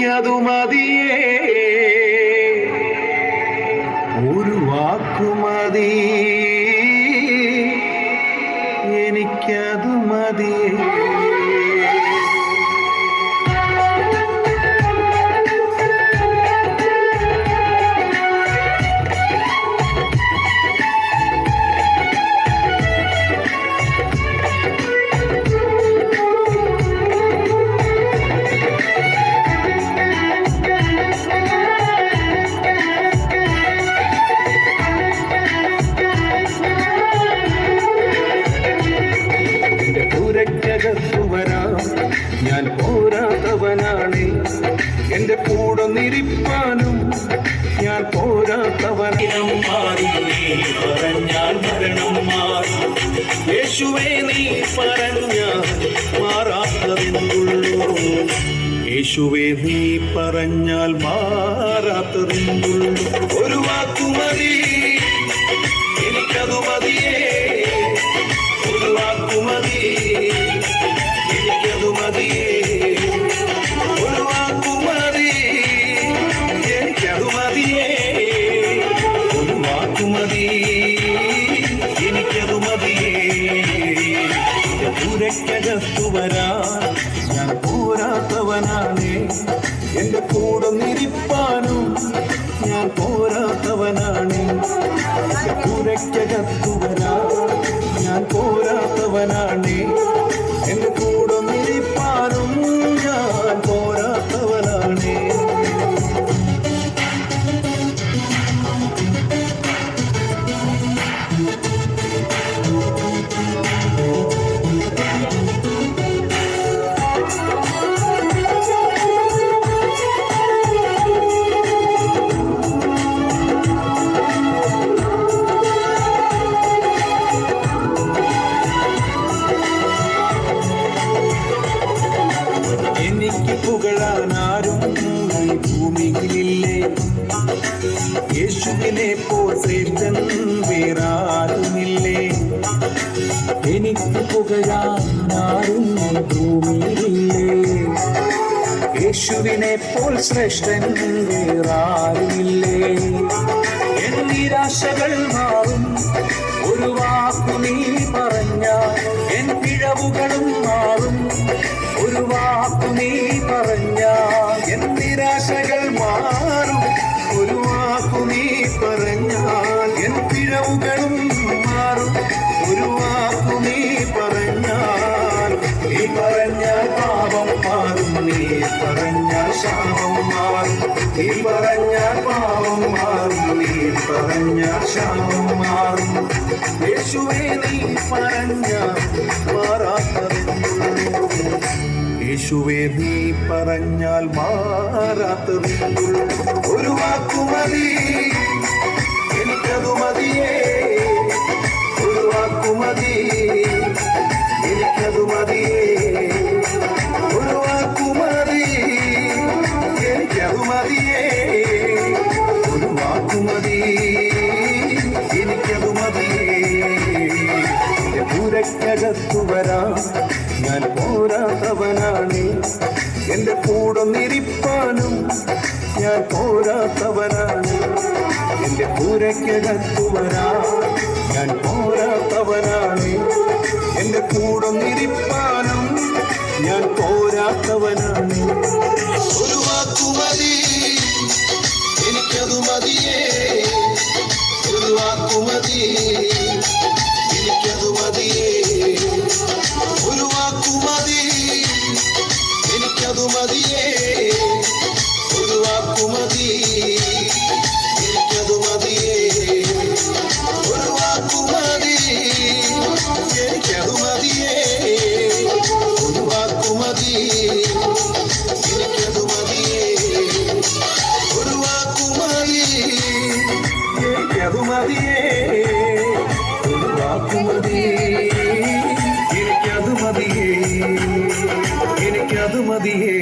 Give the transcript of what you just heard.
എനിക്കതു മതിയേ, ഒരു വാക്കുമതി, എനിക്കതു മതിയേ. ഞാൻ പോരാത്തവനാണ്, എന്റെ കൂടെ നിരിപ്പാനും ഞാൻ പോരാത്തവനും. പറഞ്ഞാൽ മരണം മാറും, യേശുവേ നീ പറഞ്ഞാൽ മാറാത്തതെന്തുള്ളൂ, യേശുവേ നീ പറഞ്ഞാൽ മാറാത്തതെന്തുള്ളൂ. ഒരു വാക്കുമതി, എനിക്കതു മതിയേ, ഒരു വാക്കുമതി, എനിക്കതു മതിയേ, ഒരു വാക്കുമതി, എനിക്കതു മതിയേ, ഒരു വാക്കുമതി, എനിക്കതു മതിയേ. പുരക്കകത്തു വരാൻ ഞാൻ പോരാത്തവനാണ്, എന്റെ കൂടെ നിരിപ്പാനും ഞാൻ പോരാത്തവനാണ്. പുരക്കകത്തു വരാൻ ഞാൻ പോരാത്തവനാണ്, എന്റെ കൂടെ നിരിപ്പാനും ഞാൻ പോരാത്തവനാണ്. എനിക്ക് പുകഴാനാരും ഈ ഭൂമിയിലില്ലേ, യേശുവിനെ പോൽ ശ്രേഷ്ഠൻ വേറാരുമില്ലേ. എനിക്ക് പുകഴാനാരും ഈ ഭൂമിയിലില്ലേ, യേശുവിനെ പോൽ ശ്രേഷ്ഠൻ വേറാരുമില്ലേ. എൻ നിരാശകൾ മാറും, ഒരു വാക്കു നീ പറഞ്ഞാൽ എൻ പിഴവുകളും മാറും, ഒരു വാക്കു നീ പറഞ്ഞാൽ എൻ നിരാശകൾ മാറും, ഒരു വാക്കു നീ പറഞ്ഞാൽ എൻ പിഴവുകളും മാറും, ഒരു വാക്കു നീ പറഞ്ഞാൽ, നീ പറഞ്ഞാൽ പാപം മാറും, നീ പറഞ്ഞാൽ ശാപം മാറും, നീ പറഞ്ഞാൽ പാപം മാറും, നീ പറഞ്ഞാൽ ശാപം മാറും. യേശുവേ നീ പറഞ്ഞാൽ മാറാത്തതെന്തുള്ളൂ, യേശുവേ നീ പറഞ്ഞാൽ മാറാത്തതെന്തുള്ളൂ. ഒരു വാക്കുമതി, എനിക്കതു മതിയേ, ഒരു വാക്കുമതി, എനിക്കതു മതിയേ, ഒരു വാക്കുമതി, എനിക്കതു മതിയേ, ഒരു വാക്കുമതി, എനിക്കതു മതിയേ. പുരക്കകത്തു വരാൻ ഞാൻ പോരാത്തവനാണ്, എന്റെ കൂടെ നിരിപ്പാനും ഞാൻ പോരാത്തവനാണ്. എന്റെ പുരക്കകത്തു വരാൻ ഞാൻ പോരാത്തവനാണ്, എന്റെ കൂടെ നിരിപ്പാനും ഞാൻ പോരാത്തവനാണ്. ഒരു വാക്കുമതി, എനിക്കതു മതിയേ, ഒരു വാക്കുമതി, എനിക്കതു മതിയേ, ഒരു വാക്കുമതി, എനിക്കതു മതിയേ, ഒരു വാക്കുമതി, എനിക്കതു മതിയേ, ഒരു വാക്കുമതി, എനിക്കതു മതിയേ, ഒരു വാക്കുമതി, എനിക്കതു മതിയേ, ഒരു വാക്കുമതി, എനിക്കതു മതിയേ, ഒരു വാക്കുമതി, എനിക്കതു മതിയേ, എനിക്കതു മതിയേ.